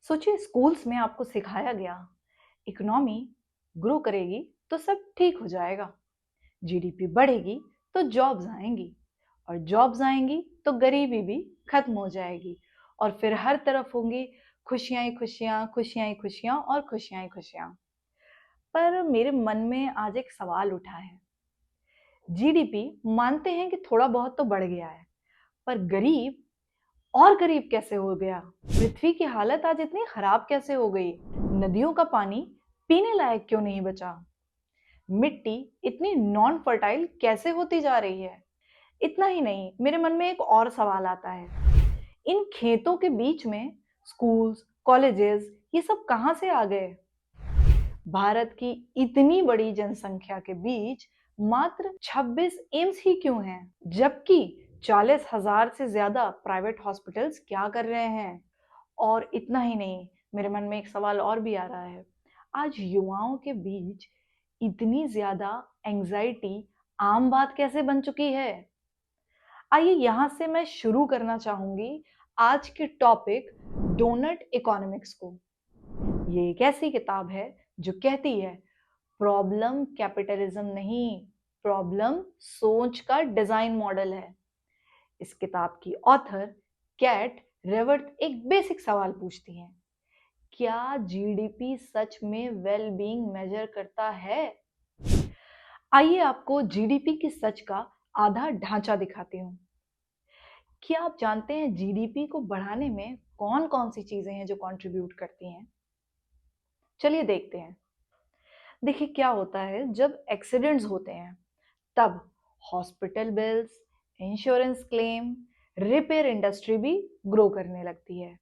सोचिए स्कूल्स में आपको सिखाया गया इकोनॉमी ग्रो करेगी तो सब ठीक हो जाएगा। जीडीपी बढ़ेगी तो जॉब्स आएंगी और जॉब्स आएंगी तो गरीबी भी खत्म हो जाएगी और फिर हर तरफ होंगी खुशियां ही खुशियां, खुशियां ही खुशियां और खुशियां ही खुशियां। पर मेरे मन में आज एक सवाल उठा है। जीडीपी मानते हैं कि थोड़ा बहुत तो बढ़ गया है, पर गरीब और गरीब कैसे हो गया? पृथ्वी की हालत आज इतनी खराब कैसे हो गई? नदियों का पानी पीने लायक क्यों नहीं बचा? मिट्टी इतनी नॉन फर्टाइल कैसे होती जा रही है? इतना ही नहीं, मेरे मन में एक और सवाल आता है। इन खेतों के बीच में स्कूल्स, कॉलेजेस ये सब कहां से आ गए? भारत की इतनी बड़ी जनसंख्या के बीच मात्र 26 एम्स ही क्यों हैं? जबकि 40,000 से ज्यादा प्राइवेट हॉस्पिटल्स क्या कर रहे हैं? और इतना ही नहीं, मेरे मन में एक सवाल और भी आ रहा है। आज युवाओं के बीच इतनी ज्यादा एंजाइटी आम बात कैसे बन चुकी है? आइए यहां से मैं शुरू करना चाहूंगी आज के टॉपिक डोनट इकोनॉमिक्स को। ये एक ऐसी किताब है जो कहती है प्रॉब्लम कैपिटलिज्म नहीं, प्रॉब्लम सोच का डिजाइन मॉडल है। इस किताब की ऑथर कैट रेवर्ट एक बेसिक सवाल पूछती हैं। क्या जीडीपी सच में वेल बीइंग मेजर करता है? आइए आपको जीडीपी की सच का आधा ढांचा दिखाती हूँ। क्या आप जानते हैं जीडीपी को बढ़ाने में कौन कौन सी चीजें हैं जो कंट्रीब्यूट करती हैं? चलिए देखते हैं। देखिए क्या होता है, जब एक्सीडेंट्स होते हैं तब hospital bills, insurance claim, repair industry भी ग्रो करने लगती है।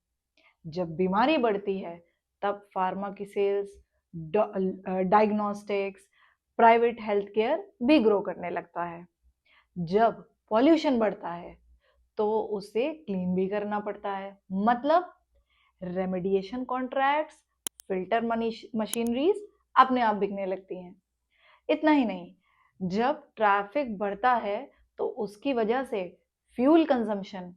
जब बीमारी बढ़ती है तब फार्मा की sales, diagnostics, private health care भी ग्रो करने लगता है। जब पॉल्यूशन बढ़ता है तो उसे क्लीन भी करना पड़ता है, मतलब रेमेडिएशन कॉन्ट्रैक्ट्स, फिल्टर मशीनरीज अपने आप बिकने लगती हैं। इतना ही नहीं, जब ट्रैफिक बढ़ता है तो उसकी वजह से फ्यूल कंजम्पशन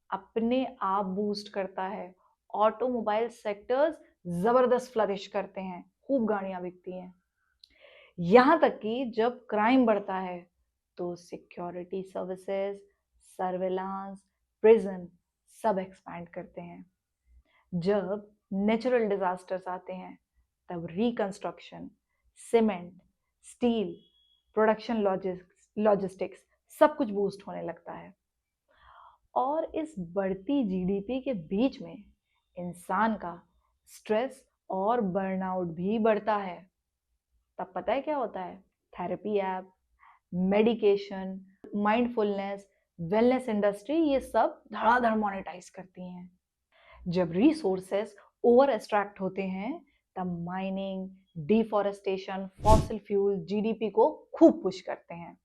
अपने आप बूस्ट करता है। ऑटोमोबाइल सेक्टर्स जबरदस्त फ्लरिश करते हैं, खूब गाड़ियां बिकती हैं। यहां तक कि जब क्राइम बढ़ता है तो सिक्योरिटी सर्विसेज, सर्वेलांस, प्रिजन सब एक्सपैंड करते हैं। जब नेचुरल डिजास्टर्स आते हैं तब reconstruction, cement, steel, production logistics सब कुछ बूस्ट होने लगता है। और इस बढ़ती जीडीपी के बीच में इंसान का स्ट्रेस और बर्नआउट भी बढ़ता है। तब पता है क्या होता है? Therapy app, medication, mindfulness, wellness industry ये सब धड़ाधड़ मोनेटाइज करती हैं। जब रिसोर्सेस ओवर एक्सट्रैक्ट होते हैं तब mining, deforestation, fossil fuel GDP को खूब पुश करते हैं।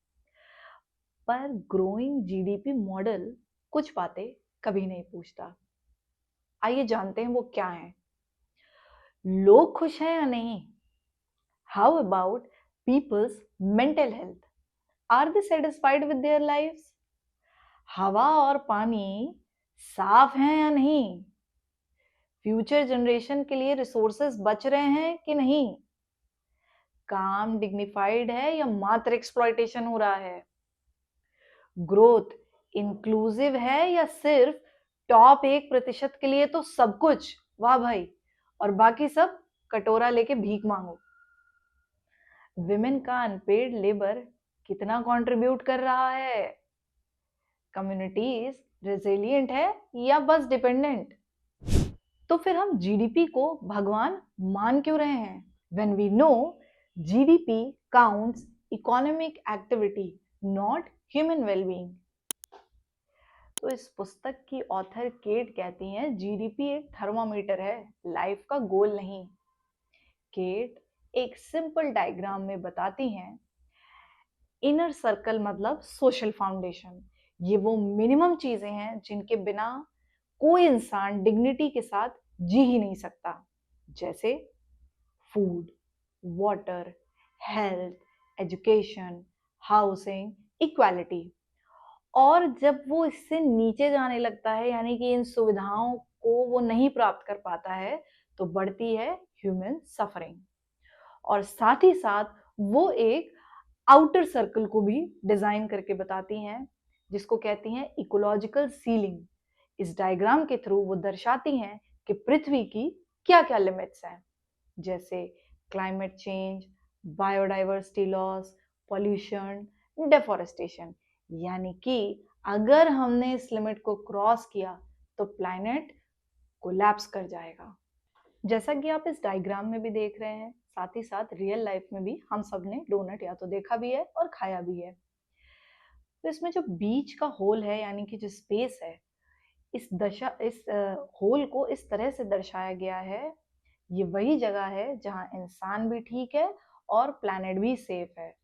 पर ग्रोइंग जीडीपी मॉडल कुछ बातें कभी नहीं पूछता। आइए जानते हैं वो क्या है। लोग खुश हैं या नहीं? How about peoples mental health? Are they satisfied with their lives? हवा और पानी साफ हैं या नहीं? फ्यूचर जनरेशन के लिए रिसोर्सेज बच रहे हैं कि नहीं? काम डिग्निफाइड है या मात्र एक्सप्लॉयटेशन हो रहा है? ग्रोथ इंक्लूसिव है या सिर्फ टॉप 1% के लिए तो सब कुछ वाह भाई, और बाकी सब कटोरा लेके भीख मांगो? विमेन का अनपेड लेबर कितना कंट्रीब्यूट कर रहा है? कम्युनिटीज रेजिलिएंट है या बस डिपेंडेंट? तो फिर हम जीडीपी को भगवान मान क्यों रहे हैं? When we know GDP counts economic activity, not human wellbeing. तो इस पुस्तक की ऑथर केट कहती हैं जीडीपी एक थर्मामीटर है, लाइफ का गोल नहीं। केट एक सिंपल डायग्राम में बताती हैं इनर सर्कल मतलब सोशल फाउंडेशन। ये वो मिनिमम चीजें हैं जिनके बिना कोई इंसान डिग्निटी के साथ जी ही नहीं सकता, जैसे food, water, health, education, housing, equality. और जब वो इससे नीचे जाने लगता है, यानी कि इन सुविधाओं को वो नहीं प्राप्त कर पाता है तो बढ़ती है ह्यूमन सफरिंग। और साथ ही साथ वो एक आउटर सर्कल को भी डिजाइन करके बताती हैं जिसको कहती हैं इकोलॉजिकल सीलिंग। इस डायग्राम के थ्रू वो दर्शाती हैं कि पृथ्वी की क्या क्या लिमिट्स हैं, जैसे climate change, biodiversity loss, pollution, deforestation. यानी कि अगर हमने इस लिमिट को क्रॉस किया तो प्लैनेट कोलैप्स कर जाएगा। जैसा कि आप इस डायग्राम में भी देख रहे हैं, साथ ही साथ रियल लाइफ में भी हम सब ने डोनट या तो देखा भी है और खाया भी है। तो इसमें जो बीच का होल है यानी कि जो स्पेस है, इस होल को इस तरह से दर्शाया गया है, ये वही जगह है जहां इंसान भी ठीक है और प्लैनेट भी सेफ है।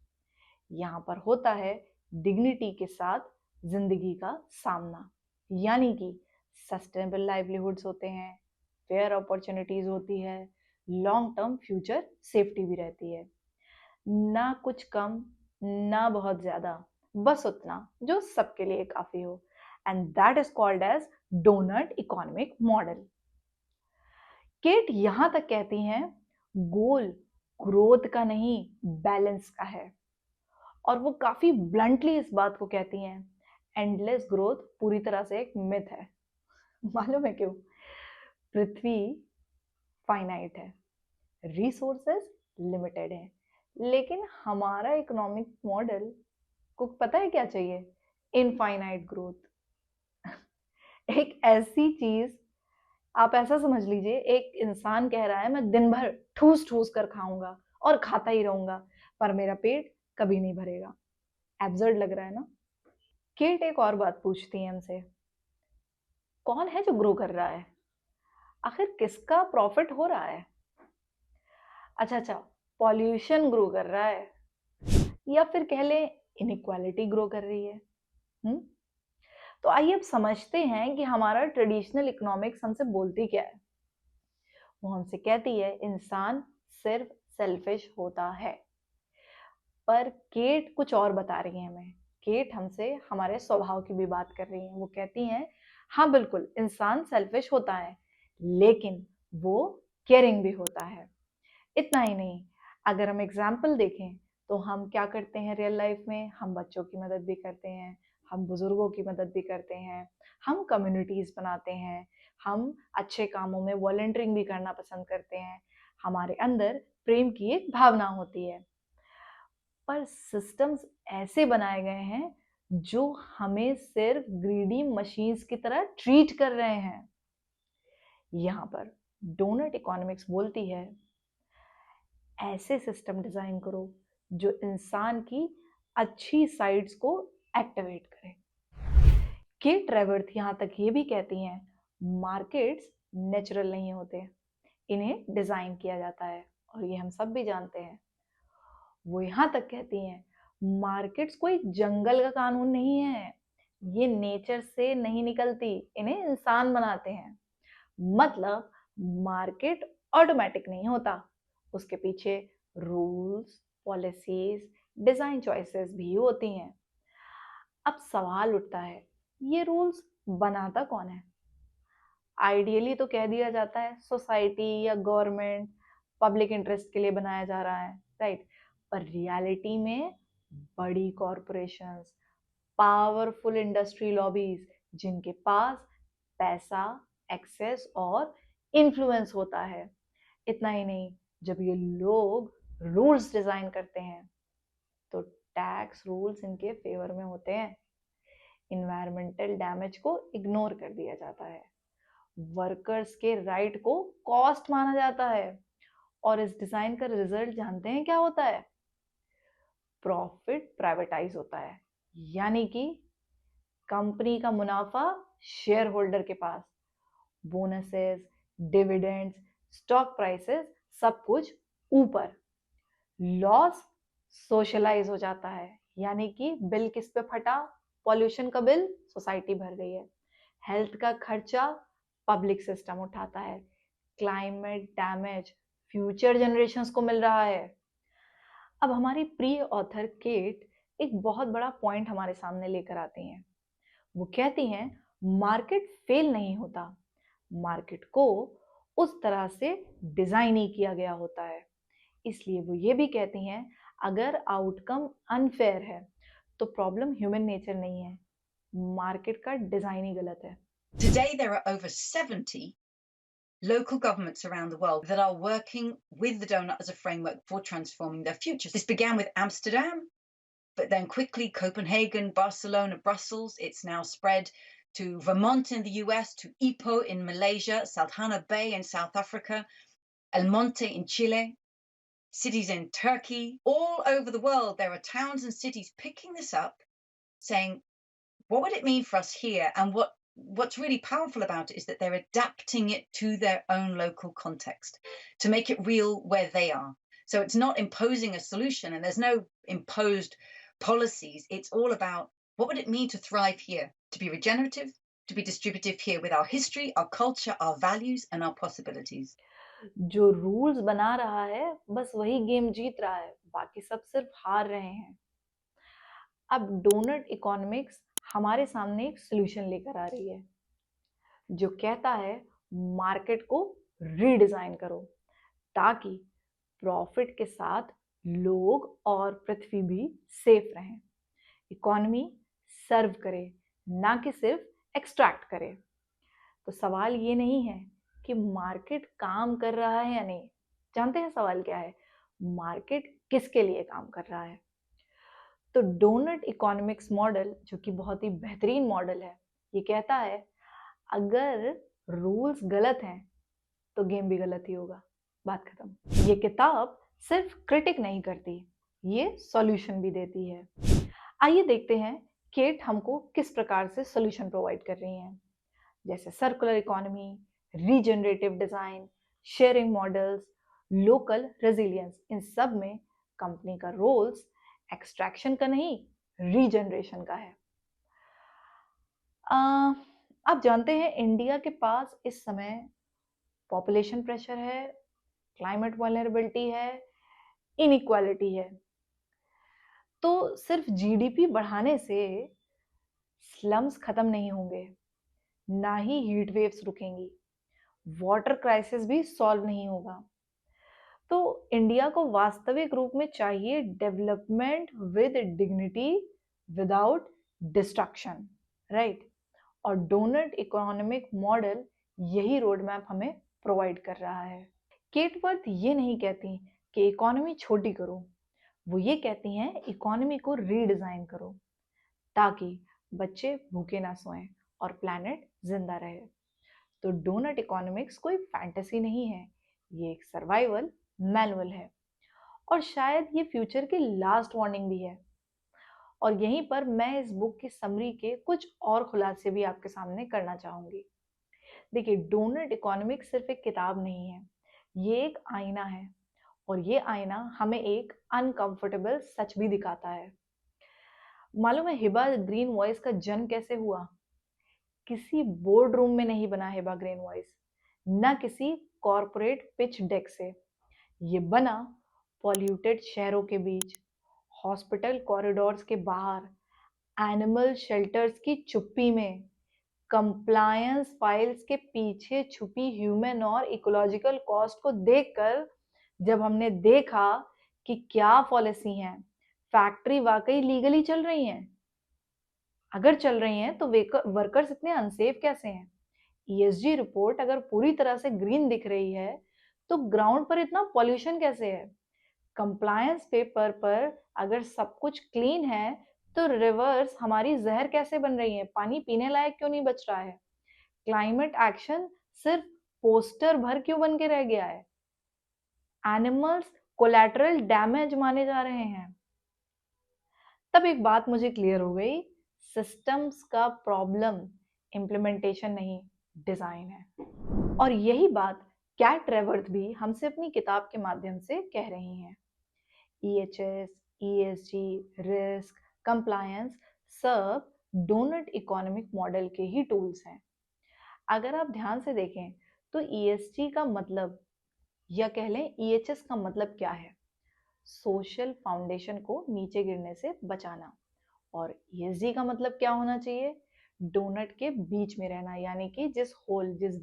यहाँ पर होता है डिग्निटी के साथ जिंदगी का सामना, यानी कि सस्टेनेबल लाइवलीहुड्स होते हैं, फेयर अपॉर्चुनिटीज होती है, लॉन्ग टर्म फ्यूचर सेफ्टी भी रहती है। ना कुछ कम, ना बहुत ज्यादा, बस उतना जो सबके लिए काफी हो। And that is called as doughnut economic model. Kate यहां तक कहती हैं गोल ग्रोथ का नहीं बैलेंस का है, और वो काफी ब्लंटली इस बात को कहती हैं एंडलेस ग्रोथ पूरी तरह से एक मिथ है। मालूम है क्यों? पृथ्वी फाइनाइट है, रिसोर्सेस लिमिटेड है, लेकिन हमारा इकोनॉमिक मॉडल को पता है क्या चाहिए? Infinite growth. एक ऐसी चीज, आप ऐसा समझ लीजिए, एक इंसान कह रहा है मैं दिन भर ठूस ठूस कर खाऊंगा और खाता ही रहूंगा पर मेरा पेट कभी नहीं भरेगा। एब्सर्ड लग रहा है ना? केट एक और बात पूछती है हमसे, कौन है जो ग्रो कर रहा है? आखिर किसका प्रॉफिट हो रहा है? अच्छा, पॉल्यूशन ग्रो कर रहा है या फिर कह ले इनइक्वालिटी ग्रो कर रही है? हम्म तो आइए अब समझते हैं कि हमारा ट्रेडिशनल इकोनॉमिक्स हमसे बोलती क्या है। वो हमसे कहती है इंसान सिर्फ सेल्फिश होता है, पर केट कुछ और बता रही है हमें। केट हमसे हमारे स्वभाव की भी बात कर रही है। वो कहती हैं हाँ बिल्कुल इंसान सेल्फिश होता है, लेकिन वो केयरिंग भी होता है। इतना ही नहीं, अगर हम एग्जाम्पल देखें तो हम क्या करते हैं रियल लाइफ में? हम बच्चों की मदद भी करते हैं, हम बुजुर्गों की मदद भी करते हैं, हम कम्युनिटीज बनाते हैं, हम अच्छे कामों में वॉलंटियरिंग भी करना पसंद करते हैं। हमारे अंदर प्रेम की एक भावना होती है। पर सिस्टम्स ऐसे बनाए गए हैं जो हमें सिर्फ ग्रीडी मशीन्स की तरह ट्रीट कर रहे हैं। यहाँ पर डोनट इकोनॉमिक्स बोलती है ऐसे सिस्टम डिजाइन करो जो इंसान की अच्छी साइड्स को एक्टिवेट करे। केट रेवर्थ यहाँ तक ये भी कहती हैं मार्केट्स नेचुरल नहीं होते, इन्हें डिजाइन किया जाता है, और ये हम सब भी जानते हैं। वो यहाँ तक कहती हैं मार्केट्स कोई जंगल का कानून नहीं है, ये नेचर से नहीं निकलती, इन्हें इंसान बनाते हैं। मतलब मार्केट ऑटोमेटिक नहीं होता, उसके पीछे रूल्स, पॉलिसीज, डिजाइन चॉइसेस भी होती हैं। अब सवाल उठता है ये रूल्स बनाता कौन है? आइडियली तो कह दिया जाता है सोसाइटी या गवर्नमेंट पब्लिक इंटरेस्ट के लिए बनाया जा रहा है, राइट? पर रियलिटी में बड़ी कॉरपोरेशंस, पावरफुल इंडस्ट्री लॉबीज, जिनके पास पैसा, एक्सेस और इन्फ्लुएंस होता है। इतना ही नहीं, जब ये लोग रूल्स डिजाइन करते हैं तो टैक्स रूल्स इनके फेवर में होते हैं, इन्वायरमेंटल डैमेज को इग्नोर कर दिया जाता है, वर्कर्स के राइट को कॉस्ट माना जाता है, और इस डिजाइन का रिजल्ट जानते हैं क्या होता है? प्रॉफिट प्राइवेटाइज होता है, यानी कि कंपनी का मुनाफा शेयर होल्डर के पास, बोनसेस, डिविडेंड्स, स्टॉक प्राइसेस, सब कुछ ऊपर। लॉस सोशलाइज हो जाता है, यानी कि बिल किस पे फटा? पॉल्यूशन का बिल सोसाइटी भर रही है, हेल्थ का खर्चा पब्लिक सिस्टम उठाता है, क्लाइमेट डैमेज फ्यूचर जनरेशंस को मिल रहा है। अब हमारी प्रिय ऑथर केट एक बहुत बड़ा पॉइंट हमारे सामने लेकर आती हैं। वो कहती हैं मार्केट फेल नहीं होता, मार्केट को उस तरह से डिजाइन ही किया गया होता है। इसलिए वो ये भी कहती हैं, अगर आउटकम अनफेयर है तो प्रॉब्लम ह्यूमन नेचर नहीं है, मार्केट का डिजाइन ही गलत है। Today, there are over 70 local governments around the world that are working with the donut as a framework for transforming their futures. This began with Amsterdam, but then quickly Copenhagen, Barcelona, Brussels. It's now spread to Vermont in the US, to Ipoh in Malaysia, Salthana Bay in South Africa, El Monte in Chile, cities in Turkey. All over the world, there are towns and cities picking this up, saying, what would it mean for us here? And what's really powerful about it is that they're adapting it to their own local context to make it real where they are. So it's not imposing a solution, and there's no imposed policies. It's all about, what would it mean to thrive here, to be regenerative, to be distributive here with our history, our culture, our values, and our possibilities. जो rules बना रहा है बस वही game जीत रहा है, बाकी सब सिर्फ हार रहे हैं। अब डोनट इकोनॉमिक्स हमारे सामने एक सॉल्यूशन लेकर आ रही है, जो कहता है मार्केट को रीडिजाइन करो ताकि प्रॉफिट के साथ लोग और पृथ्वी भी सेफ रहें। इकोनॉमी सर्व करे, ना कि सिर्फ एक्सट्रैक्ट करे। तो सवाल ये नहीं है कि मार्केट काम कर रहा है या नहीं। जानते हैं सवाल क्या है? मार्केट किसके लिए काम कर रहा है? तो डोनट इकोनॉमिक्स मॉडल, जो कि बहुत ही बेहतरीन मॉडल है, ये कहता है अगर रूल्स गलत हैं तो गेम भी गलत ही होगा। बात खत्म। ये किताब सिर्फ क्रिटिक नहीं करती, ये सॉल्यूशन भी देती है। आइए देखते हैं केट हमको किस प्रकार से सॉल्यूशन प्रोवाइड कर रही हैं, जैसे circular economy, regenerative design, sharing models, local resilience. इन सब में कंपनी का रोल्स एक्सट्रैक्शन का नहीं, रीजनरेशन का है। आप जानते हैं इंडिया के पास इस समय पॉपुलेशन प्रेशर है, क्लाइमेट वल्नरेबिलिटी है, इनइक्वालिटी है। तो सिर्फ जीडीपी बढ़ाने से स्लम्स खत्म नहीं होंगे, ना ही हीट वेव्स रुकेंगी, वाटर क्राइसिस भी सॉल्व नहीं होगा। तो इंडिया को वास्तविक रूप में चाहिए development with dignity, without destruction, right? और डोनट इकोनॉमिक मॉडल यही रोड मैप हमें प्रोवाइड कर रहा है। केट वर्थ ये नहीं कहती कि इकोनॉमी छोटी करो, वो ये कहती हैं इकोनॉमी को रीडिजाइन करो ताकि बच्चे भूखे ना सोएं और प्लैनेट जिंदा रहे। तो डोनट इकोनॉमिक्स कोई फैंटेसी नहीं है, ये एक सर्वाइवल मैनुअल है, और शायद ये फ्यूचर की लास्ट वार्निंग भी है। और यहीं पर मैं इस बुक की समरी के कुछ और खुलासे भी आपके सामने करना चाहूंगी। देखिए, डोनट इकोनॉमिक्स सिर्फ एक किताब नहीं है, ये एक आईना है, और ये आईना हमें एक अनकंफर्टेबल सच भी दिखाता है। मालूम है हिबा ग्रीन वॉइस का जन्म कैसे हुआ? किसी बोर्ड रूम में नहीं बना हिबा ग्रीन वॉइस, न किसी कॉरपोरेट पिच डेक से। ये बना पॉल्यूटेड शहरों के बीच, हॉस्पिटल कॉरिडोर्स के बाहर, एनिमल शेल्टर्स की चुप्पी में, कंप्लायंस फाइल्स के पीछे छुपी ह्यूमन और इकोलॉजिकल कॉस्ट को देखकर जब हमने देखा कि क्या पॉलिसी हैं, फैक्ट्री वाकई लीगली चल रही हैं, अगर चल रही हैं तो वर्कर्स इतने अनसेफ कैसे हैं, ईएसजी रिपोर्ट अगर पूरी तरह से ग्रीन दिख रही है तो ग्राउंड पर इतना पॉल्यूशन कैसे है, कंप्लायंस पेपर पर अगर सब कुछ क्लीन है तो रिवर्स हमारी जहर कैसे बन रही है, पानी पीने लायक क्यों नहीं बच रहा है, क्लाइमेट एक्शन सिर्फ पोस्टर भर क्यों बन के रह गया है, एनिमल्स कोलैटरल डैमेज माने जा रहे हैं। तब एक बात मुझे क्लियर हो गई, सिस्टम्स का प्रॉब्लम इम्प्लीमेंटेशन नहीं, डिजाइन है। और यही बात कैट रेवर्थ भी हमसे अपनी किताब के माध्यम से कह रही हैं। ईएचएस, ईएसजी, रिस्क, कंप्लायंस सब डोनट इकोनॉमिक मॉडल के ही टूल्स हैं। अगर आप ध्यान से देखें तो ईएसजी का मतलब, या कह लें ईएचएस का मतलब क्या है? सोशल फाउंडेशन को नीचे गिरने से बचाना। और ईएसजी का मतलब क्या होना चाहिए? डोनट के बीच में रहना, यानी कि जिस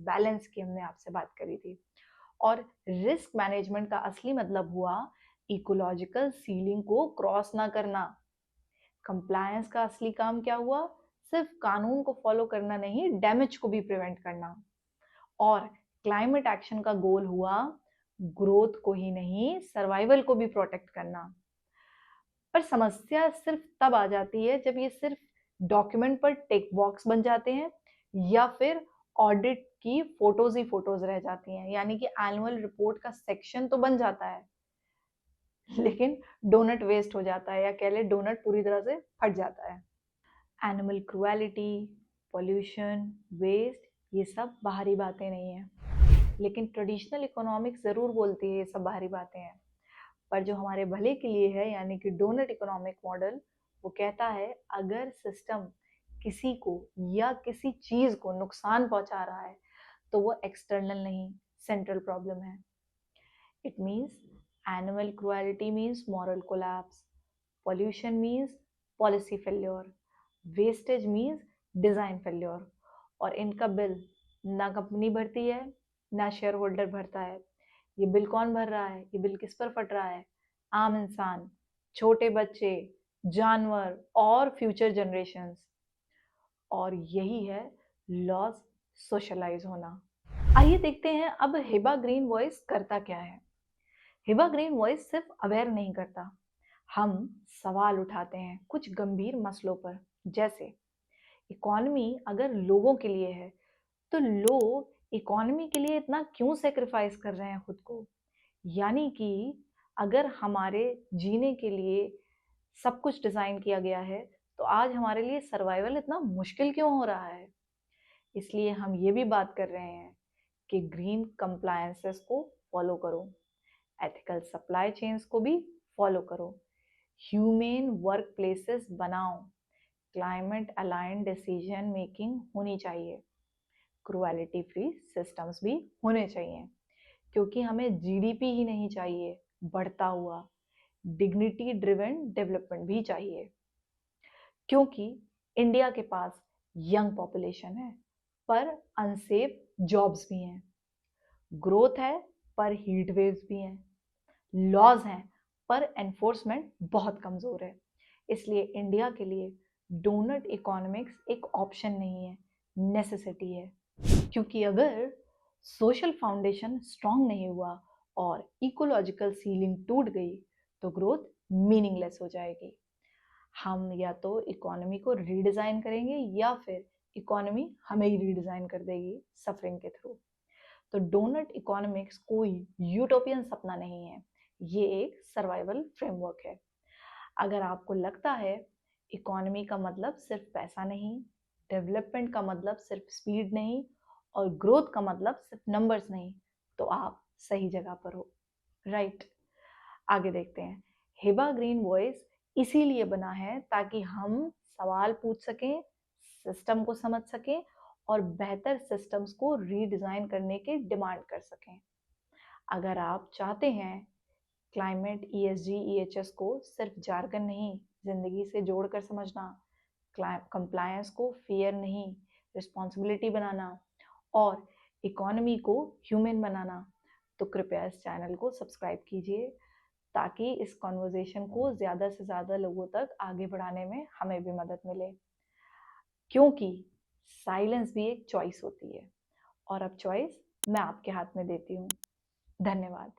बैलेंस की हमने आपसे बात करी थी। और रिस्क मैनेजमेंट का असली मतलब हुआ इकोलॉजिकल सीलिंग को क्रॉस ना करना। कंप्लायंस का असली काम क्या हुआ? सिर्फ कानून को फॉलो करना नहीं, डैमेज को भी प्रिवेंट करना। और क्लाइमेट एक्शन का गोल हुआ ग्रोथ को ही नहीं, सर्वाइवल को भी प्रोटेक्ट करना। पर समस्या सिर्फ तब आ जाती है जब ये सिर्फ डॉक्यूमेंट पर टिक बॉक्स बन जाते हैं या फिर ऑडिट की फोटोज ही फोटोज रह जाती हैं। यानी कि एनुअल रिपोर्ट का सेक्शन तो बन जाता है, लेकिन डोनट वेस्ट हो जाता है, या कह ले डोनट पूरी तरह से फट जाता है। एनिमल क्रुएलिटी, पॉल्यूशन, वेस्ट, ये सब बाहरी बातें नहीं है, लेकिन ट्रेडिशनल इकोनॉमिक्स जरूर बोलती है ये सब बाहरी बातें हैं। पर जो हमारे भले के लिए है, यानी कि डोनट इकोनॉमिक मॉडल, वो कहता है अगर सिस्टम किसी को या किसी चीज को नुकसान पहुंचा रहा है तो वो एक्सटर्नल नहीं, सेंट्रल प्रॉब्लम है। It means animal cruelty means moral collapse, pollution means policy failure, wastage means design failure। और इनका बिल ना कंपनी भरती है ना शेयर होल्डर भरता है। ये बिल कौन भर रहा है? ये बिल किस पर फट रहा है? आम इंसान, छोटे बच्चे, जानवर और फ्यूचर जनरेशंस। और यही है लॉस सोशलाइज होना। आइए देखते हैं अब हिबा ग्रीन वॉइस करता क्या है। हिबा ग्रीन वॉइस सिर्फ अवेयर नहीं करता, हम सवाल उठाते हैं कुछ गंभीर मसलों पर। जैसे इकोनॉमी अगर लोगों के लिए है तो लोग इकोनॉमी के लिए इतना क्यों सेक्रीफाइस कर रहे हैं खुद को? यानी कि अगर हमारे जीने के लिए सब कुछ डिजाइन किया गया है तो आज हमारे लिए सर्वाइवल इतना मुश्किल क्यों हो रहा है? इसलिए हम ये भी बात कर रहे हैं कि ग्रीन कंप्लायंसेस को फॉलो करो, एथिकल सप्लाई चेन्स को भी फॉलो करो, ह्यूमेन वर्क प्लेसेस बनाओ, क्लाइमेट अलाइंड डिसीजन मेकिंग होनी चाहिए, क्रुएलिटी फ्री सिस्टम्स भी होने चाहिए। क्योंकि हमें जीडीपी ही नहीं चाहिए, बढ़ता हुआ डिग्निटी ड्रिवन डेवलपमेंट भी चाहिए। क्योंकि इंडिया के पास यंग पॉपुलेशन है पर अनसेफ जॉब्स भी हैं, ग्रोथ है पर हीट वेव्स भी हैं, लॉज हैं पर एनफोर्समेंट बहुत कमजोर है। इसलिए इंडिया के लिए डोनट इकोनॉमिक्स एक ऑप्शन नहीं है, नेसेसिटी है। क्योंकि अगर सोशल फाउंडेशन स्ट्रांग नहीं हुआ और इकोलॉजिकल सीलिंग टूट गई तो ग्रोथ मीनिंगलेस हो जाएगी। हम या तो इकोनॉमी को रीडिजाइन करेंगे या फिर इकोनॉमी हमें ही रीडिजाइन कर देगी सफरिंग के थ्रू। तो डोनट इकोनॉमिक्स कोई यूटोपियन सपना नहीं है, ये एक सर्वाइवल फ्रेमवर्क है। अगर आपको लगता है इकोनॉमी का मतलब सिर्फ पैसा नहीं, डेवलपमेंट का मतलब सिर्फ स्पीड नहीं और ग्रोथ का मतलब सिर्फ नंबर्स नहीं, तो आप सही जगह पर हो। राइट, आगे देखते हैं। हिबा ग्रीन वॉइस इसीलिए बना है ताकि हम सवाल पूछ सकें, सिस्टम को समझ सकें और बेहतर सिस्टम्स को रीडिजाइन करने की डिमांड कर सकें। अगर आप चाहते हैं क्लाइमेट ईएसजी ईएचएस को सिर्फ जार्गन नहीं, जिंदगी से जोड़कर समझना, कंप्लायंस को फियर नहीं, रिस्पॉन्सिबिलिटी बनाना और इकोनॉमी को ह्यूमन बनाना, तो कृपया इस चैनल को सब्सक्राइब कीजिए ताकि इस कॉन्वर्जेशन को ज़्यादा से ज़्यादा लोगों तक आगे बढ़ाने में हमें भी मदद मिले। क्योंकि साइलेंस भी एक चॉइस होती है और अब चॉइस मैं आपके हाथ में देती हूँ। धन्यवाद।